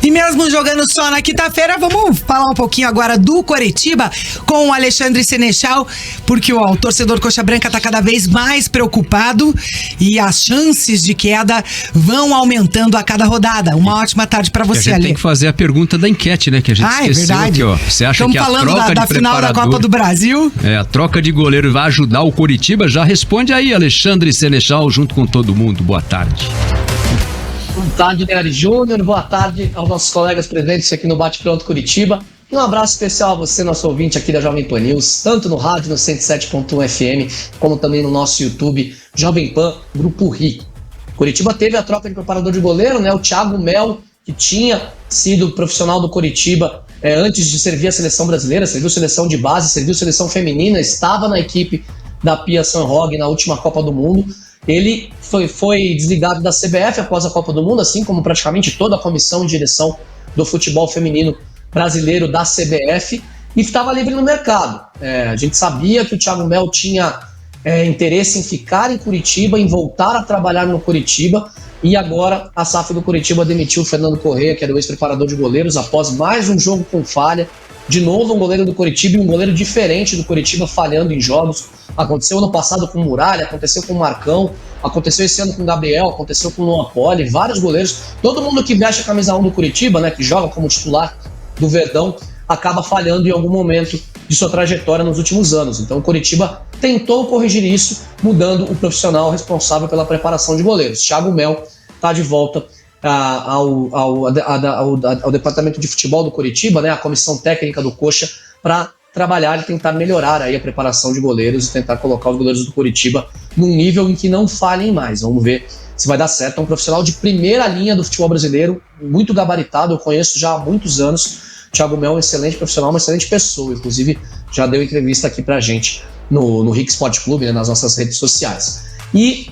E mesmo jogando só na quinta-feira, vamos falar um pouquinho agora do Coritiba com o Alexandre Senechal, porque o torcedor Coxa Branca está cada vez mais preocupado e as chances de queda vão aumentando a cada rodada. Uma ótima tarde para você, Ale. A gente tem que fazer a pergunta da enquete, né? Que a gente esqueceu. É verdade. Aqui, ó. Você acha Estamos que a falando troca da final da Copa do Brasil? A troca de goleiro vai ajudar o Coritiba? Já responde aí, Alexandre Senechal, junto com todo mundo. Boa tarde. Boa tarde, Nery Júnior. Boa tarde aos nossos colegas presentes aqui no Bate Pronto Curitiba. Um abraço especial a você, nosso ouvinte aqui da Jovem Pan News, tanto no rádio, no 107.1 FM, como também no nosso YouTube, Jovem Pan Grupo RI. Curitiba teve a troca de preparador de goleiro, né? O Thiago Mel, que tinha sido profissional do Coritiba antes de servir a seleção brasileira, serviu seleção de base, serviu seleção feminina, estava na equipe da Pia Sanhog na última Copa do Mundo. Ele foi desligado da CBF após a Copa do Mundo, assim como praticamente toda a comissão de direção do futebol feminino brasileiro da CBF, e estava livre no mercado. A gente sabia que o Thiago Mel tinha interesse em ficar em Curitiba, em voltar a trabalhar no Curitiba, e agora a SAF do Curitiba demitiu o Fernando Corrêa, que era o ex-preparador de goleiros, após mais um jogo com falha. De novo um goleiro do Coritiba e um goleiro diferente do Coritiba falhando em jogos. Aconteceu ano passado com o Muralha, aconteceu com o Marcão, aconteceu esse ano com o Gabriel, aconteceu com o Luan Poli, vários goleiros. Todo mundo que veste a camisa 1 do Curitiba, né, que joga como titular do Verdão, acaba falhando em algum momento de sua trajetória nos últimos anos. Então o Coritiba tentou corrigir isso, mudando o profissional responsável pela preparação de goleiros. Thiago Mel está de volta ao departamento de futebol do Coritiba, né, a comissão técnica do Coxa, para trabalhar e tentar melhorar aí a preparação de goleiros e tentar colocar os goleiros do Coritiba num nível em que não falhem mais. Vamos ver se vai dar certo. É um profissional de primeira linha do futebol brasileiro, muito gabaritado, eu conheço já há muitos anos. Thiago Mel é um excelente profissional, uma excelente pessoa, inclusive já deu entrevista aqui pra gente no Rick Sport Clube, né, nas nossas redes sociais. E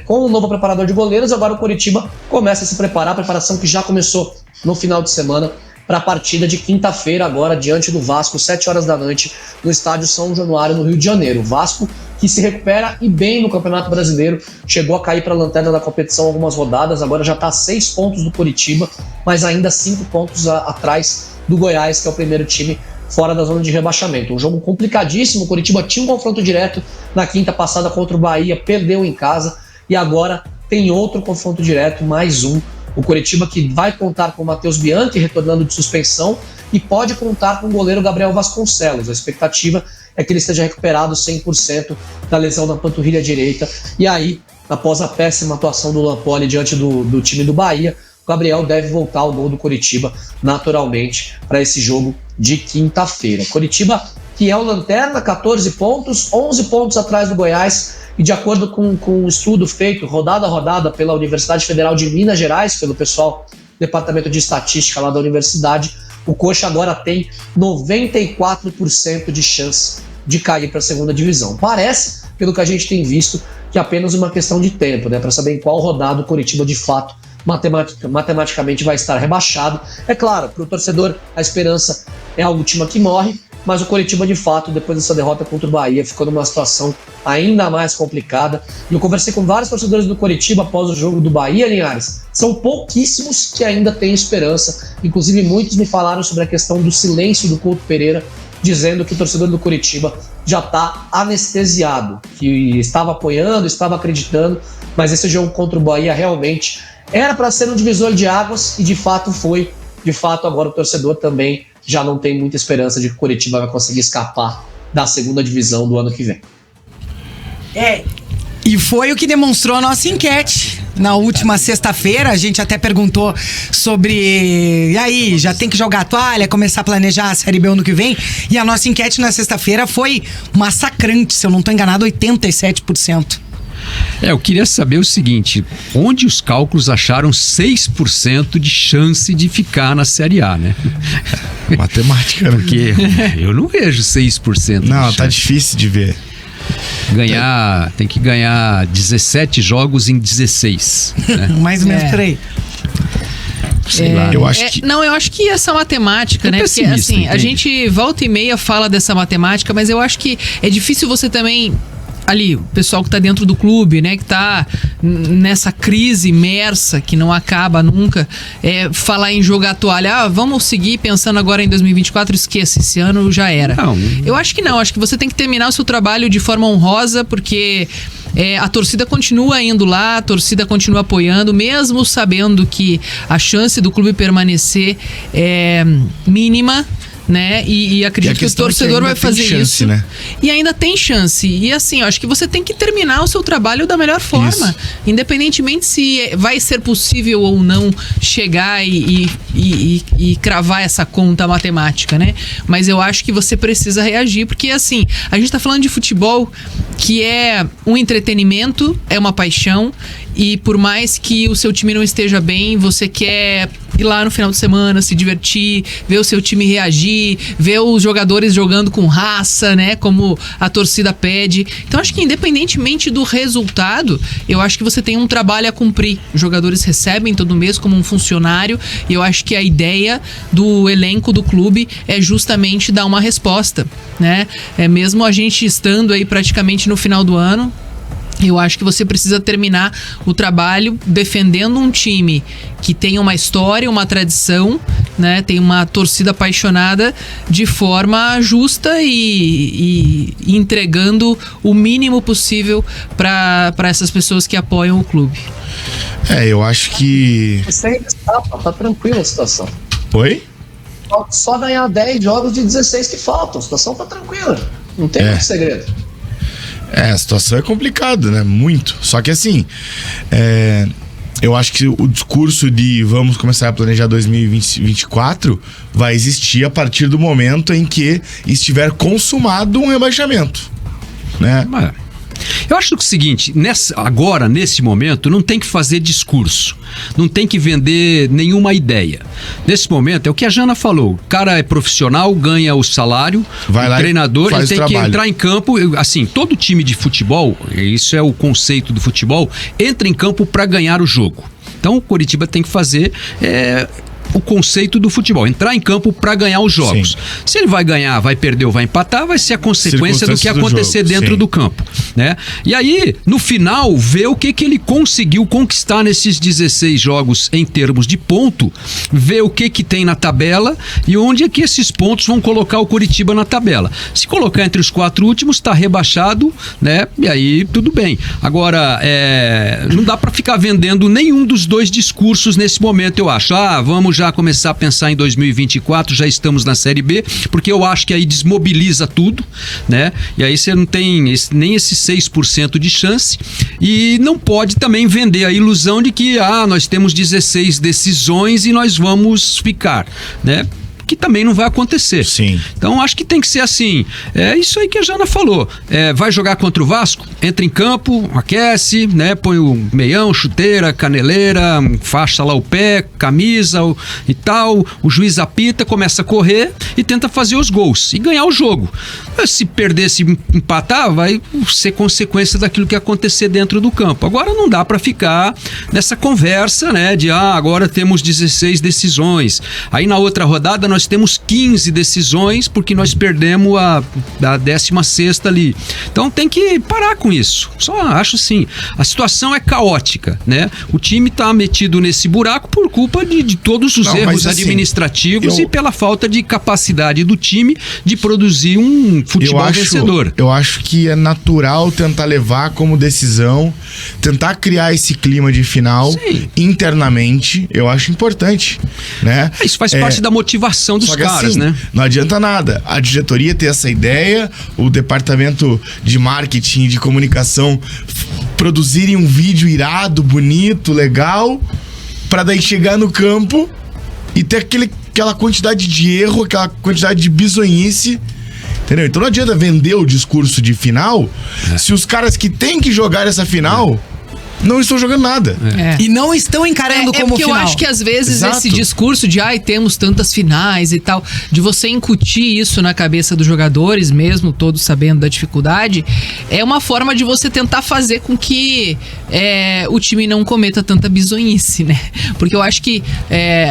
com o novo preparador de goleiros, agora o Coritiba começa a se preparar, a preparação que já começou no final de semana para a partida de quinta-feira agora diante do Vasco, 7 horas da noite, no estádio São Januário, no Rio de Janeiro. O Vasco que se recupera e bem no Campeonato Brasileiro, chegou a cair para a lanterna da competição algumas rodadas, agora já está a 6 pontos do Coritiba, mas ainda 5 pontos atrás do Goiás, que é o primeiro time fora da zona de rebaixamento. Um jogo complicadíssimo. O Coritiba tinha um confronto direto na quinta passada contra o Bahia, perdeu em casa e agora tem outro confronto direto, mais um. O Coritiba que vai contar com o Matheus Bianchi retornando de suspensão e pode contar com o goleiro Gabriel Vasconcelos. A expectativa é que ele esteja recuperado 100% da lesão na panturrilha direita. E aí, após a péssima atuação do Luan Poli diante do time do Bahia, o Gabriel deve voltar ao gol do Coritiba naturalmente para esse jogo de quinta-feira. Coritiba que é o lanterna, 14 pontos, 11 pontos atrás do Goiás, e de acordo com um estudo feito rodada a rodada pela Universidade Federal de Minas Gerais, pelo pessoal do Departamento de Estatística lá da universidade, o Coxa agora tem 94% de chance de cair para a segunda divisão. Parece, pelo que a gente tem visto, que é apenas uma questão de tempo, né, para saber em qual rodada o Coritiba de fato matematicamente vai estar rebaixado. É claro, para o torcedor a esperança é a última que morre, mas o Coritiba de fato, depois dessa derrota contra o Bahia, ficou numa situação ainda mais complicada. E eu conversei com vários torcedores do Coritiba após o jogo do Bahia, Linhares. São pouquíssimos que ainda têm esperança, inclusive muitos me falaram sobre a questão do silêncio do Couto Pereira, dizendo que o torcedor do Coritiba já está anestesiado, que estava apoiando, estava acreditando, mas esse jogo contra o Bahia realmente era para ser um divisor de águas e de fato foi. De fato, agora o torcedor também já não tem muita esperança de que o Coritiba vai conseguir escapar da segunda divisão do ano que vem. E foi o que demonstrou a nossa enquete. Na última sexta-feira, a gente até perguntou sobre... E aí, já tem que jogar a toalha, começar a planejar a Série B ano que vem? E a nossa enquete na sexta-feira foi massacrante, se eu não estou enganado, 87%. Eu queria saber o seguinte, onde os cálculos acharam 6% de chance de ficar na Série A, né? Matemática, né? Porque eu não vejo 6%. Não, tá difícil de ver. Tem que ganhar 17 jogos em 16. Né? Mais ou menos por aí. Sei lá. Eu acho que... Não, eu acho que essa matemática, né? Porque assim, a gente volta e meia fala dessa matemática, mas eu acho que é difícil você também ali, o pessoal que tá dentro do clube, né, que tá nessa crise imersa, que não acaba nunca, falar em jogar a toalha, vamos seguir pensando agora em 2024, esqueça, esse ano já era. Não. Eu acho que não, acho que você tem que terminar o seu trabalho de forma honrosa, porque a torcida continua indo lá, a torcida continua apoiando, mesmo sabendo que a chance do clube permanecer é mínima, né? E acredito que o torcedor vai fazer chance, isso. né? E ainda tem chance. E assim, eu acho que você tem que terminar o seu trabalho da melhor forma. Isso. Independentemente se vai ser possível ou não chegar e cravar essa conta matemática, né? Mas eu acho que você precisa reagir, porque assim, a gente tá falando de futebol que é um entretenimento, é uma paixão, e por mais que o seu time não esteja bem, você quer ir lá no final de semana, se divertir, ver o seu time reagir, ver os jogadores jogando com raça, né, como a torcida pede. Então acho que independentemente do resultado, eu acho que você tem um trabalho a cumprir. Os jogadores recebem todo mês como um funcionário, e eu acho que a ideia do elenco do clube é justamente dar uma resposta, né? Mesmo a gente estando aí praticamente no final do ano, eu acho que você precisa terminar o trabalho defendendo um time que tem uma história, uma tradição, né? Tem uma torcida apaixonada de forma justa e entregando o mínimo possível para essas pessoas que apoiam o clube. Eu acho que... Sem escapa, tá tranquila a situação. Oi? Só ganhar 10 jogos de 16 que faltam. A situação tá tranquila. Não tem muito segredo. A situação é complicada, né? Muito. Só que assim, eu acho que o discurso de vamos começar a planejar 2024 vai existir a partir do momento em que estiver consumado um rebaixamento, né? Eu acho que é o seguinte, agora, nesse momento, não tem que fazer discurso, não tem que vender nenhuma ideia. Nesse momento, é o que a Jana falou, o cara é profissional, ganha o salário, o treinador, ele tem que entrar em campo, assim, todo time de futebol, isso é o conceito do futebol, entra em campo para ganhar o jogo. Então o Coritiba tem que fazer... o conceito do futebol, entrar em campo para ganhar os jogos. Sim. Se ele vai ganhar, vai perder ou vai empatar, vai ser a consequência do que acontecer dentro do campo, né? E aí, no final, ver o que ele conseguiu conquistar nesses 16 jogos em termos de ponto, ver o que tem na tabela e onde é que esses pontos vão colocar o Coritiba na tabela. Se colocar entre os 4 últimos, tá rebaixado, né? E aí, tudo bem. Agora, não dá para ficar vendendo nenhum dos dois discursos nesse momento, eu acho. Vamos já começar a pensar em 2024, já estamos na Série B, porque eu acho que aí desmobiliza tudo, né? E aí você não tem nem esse 6% de chance, e não pode também vender a ilusão de que nós temos 16 decisões e nós vamos ficar, né? Que também não vai acontecer. Sim. Então acho que tem que ser assim. É isso aí que a Jana falou. Vai jogar contra o Vasco? Entra em campo, aquece, né? Põe o meião, chuteira, caneleira, faixa lá o pé, camisa e tal. O juiz apita, começa a correr e tenta fazer os gols e ganhar o jogo. Se perder, se empatar, vai ser consequência daquilo que acontecer dentro do campo. Agora não dá para ficar nessa conversa, né? De agora temos 16 decisões. Aí na outra rodada nós temos 15 decisões porque nós perdemos a 16ª ali. Então tem que parar com isso. Só acho assim, a situação é caótica, né? O time tá metido nesse buraco por culpa de todos os erros administrativos e pela falta de capacidade do time de produzir um futebol vencedor. Eu acho que é natural tentar levar como decisão, tentar criar esse clima de final internamente, eu acho importante, né? Isso faz parte da motivação dos caras, assim, né? Não adianta nada. A diretoria ter essa ideia, o departamento de marketing e de comunicação produzirem um vídeo irado, bonito, legal, pra daí chegar no campo e ter aquela quantidade de erro, aquela quantidade de bizonhice. Entendeu? Então não adianta vender o discurso de final se os caras que têm que jogar essa final não estão jogando nada. E não estão encarando como porque final. Eu acho que às vezes Exato. esse discurso de temos tantas finais e tal, de você incutir isso na cabeça dos jogadores, mesmo todos sabendo da dificuldade, é uma forma de você tentar fazer com que o time não cometa tanta bizonhice, né? Porque eu acho que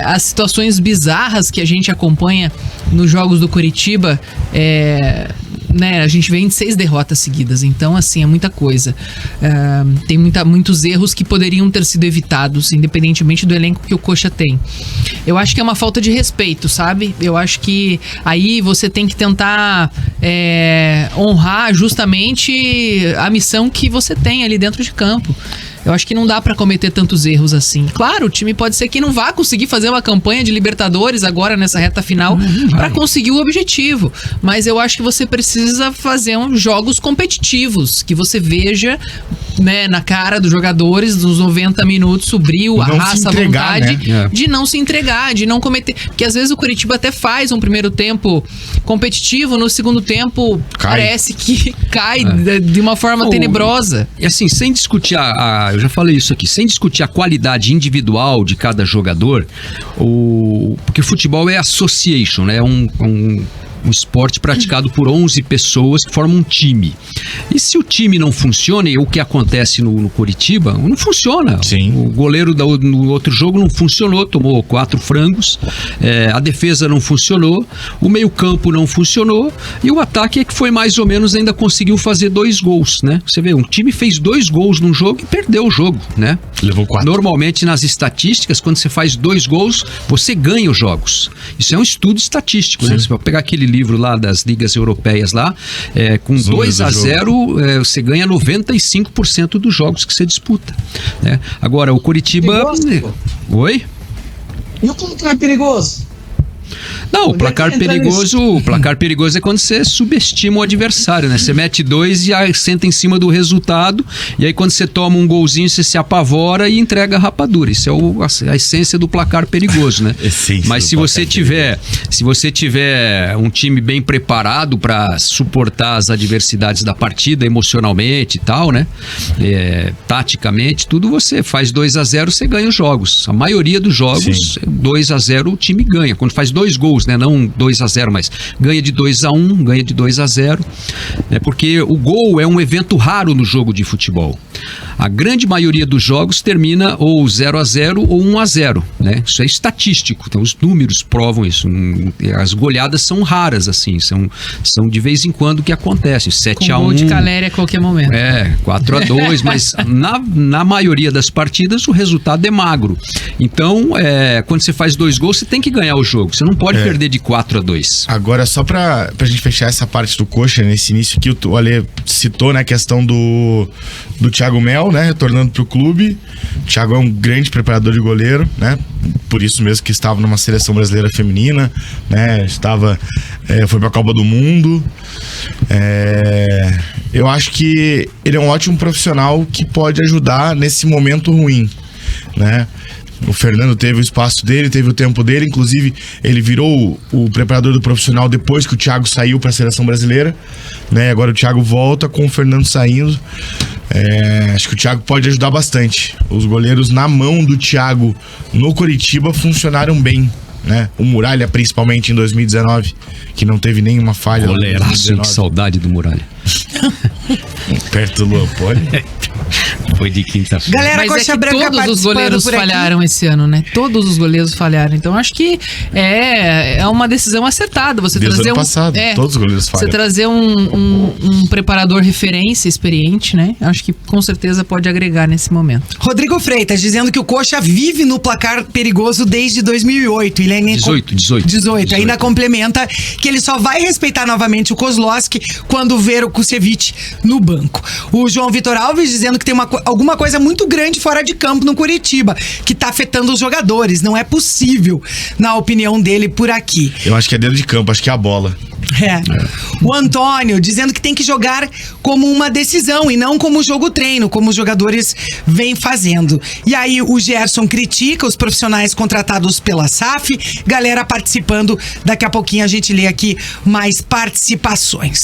as situações bizarras que a gente acompanha nos jogos do Coritiba, né, a gente vem de 6 derrotas seguidas, então assim, é muita coisa. Tem muitos erros que poderiam ter sido evitados, independentemente do elenco que o Coxa tem. Eu acho que é uma falta de respeito, sabe? Eu acho que aí você tem que tentar honrar justamente a missão que você tem ali dentro de campo. Eu acho que não dá pra cometer tantos erros assim. Claro, o time pode ser que não vá conseguir fazer uma campanha de Libertadores agora nessa reta final pra conseguir o objetivo. Mas eu acho que você precisa fazer jogos competitivos, que você veja, né, na cara dos jogadores, dos 90 minutos, o brio, a raça, a vontade, né? de não se entregar, de não cometer. Porque às vezes o Curitiba até faz um primeiro tempo competitivo, no segundo tempo parece que cai de uma forma tenebrosa. E assim, sem discutir eu já falei isso aqui, sem discutir a qualidade individual de cada jogador, porque o futebol é association, né? É um esporte praticado por 11 pessoas que formam um time. E se o time não funciona, e o que acontece no Coritiba, não funciona. Sim. O goleiro no outro jogo não funcionou, tomou 4 frangos, a defesa não funcionou, o meio-campo não funcionou, e o ataque é que foi mais ou menos, ainda conseguiu fazer 2 gols, né? Você vê, um time fez 2 gols num jogo e perdeu o jogo, né? Levou 4. Normalmente nas estatísticas, quando você faz 2 gols, você ganha os jogos. Isso é um estudo estatístico, né? Você vai pegar aquele livro lá das ligas europeias lá, com 2-0, você ganha 95% dos jogos que você disputa, né? Agora, o Coritiba... Oi? E o placar perigoso? Não, o placar perigoso é quando você subestima o adversário, né? Você mete 2 e aí senta em cima do resultado, e aí quando você toma um golzinho, você se apavora e entrega a rapadura. Isso é a essência do placar perigoso, né? Mas se você tiver um time bem preparado para suportar as adversidades da partida emocionalmente e tal, né? Taticamente, tudo, você faz 2-0, você ganha os jogos. A maioria dos jogos, 2-0 o time ganha. Quando faz 2 gols, né? Não 2-0, mas ganha de 2-1, ganha de 2-0, né? Porque o gol é um evento raro no jogo de futebol. A grande maioria dos jogos termina ou 0-0 ou 1-0, né? Isso é estatístico, então os números provam isso. As goleadas são raras, assim, são de vez em quando que acontecem. 7-1. Com gol de Caleri a qualquer momento. 4-2, mas na maioria das partidas o resultado é magro. Então, quando você faz 2 gols, você tem que ganhar o jogo. Você não pode perder de 4-2. Agora, só pra gente fechar essa parte do Coxa, nesse início aqui, o Ale citou, né, a questão do Thiago Mel, né, retornando pro clube. O Thiago é um grande preparador de goleiro, né, por isso mesmo que estava numa seleção brasileira feminina, né, foi pra Copa do Mundo. Eu acho que ele é um ótimo profissional que pode ajudar nesse momento ruim, né. O Fernando teve o espaço dele, teve o tempo dele, inclusive ele virou o preparador do profissional depois que o Thiago saiu para a seleção brasileira, né? Agora o Thiago volta com o Fernando saindo. Acho que o Thiago pode ajudar bastante. Os goleiros na mão do Thiago no Coritiba funcionaram bem, né? O Muralha, principalmente em 2019, que não teve nenhuma falha. Goleiraço, que saudade do Muralha. Perto do Luan Poli. Foi de quinta-feira. Galera, Mas Coxa que Branca todos os goleiros falharam esse ano, né? Todos os goleiros falharam. Então acho que é uma decisão acertada. Você Desde trazer ano passado, todos os goleiros falharam. Você trazer um preparador referência, experiente, né? Acho que com certeza pode agregar nesse momento. Rodrigo Freitas dizendo que o Coxa vive no placar perigoso desde 2008. Ele ainda 18. Ainda complementa que ele só vai respeitar novamente o Kozlowski quando ver o Kusevich no banco. O João Vitor Alves dizendo que tem alguma coisa muito grande fora de campo no Curitiba, que tá afetando os jogadores. Não é possível, na opinião dele, por aqui. Eu acho que é dentro de campo, acho que é a bola. O Antônio dizendo que tem que jogar como uma decisão e não como jogo-treino, como os jogadores vêm fazendo. E aí o Gerson critica os profissionais contratados pela SAF. Galera participando. Daqui a pouquinho a gente lê aqui mais participações.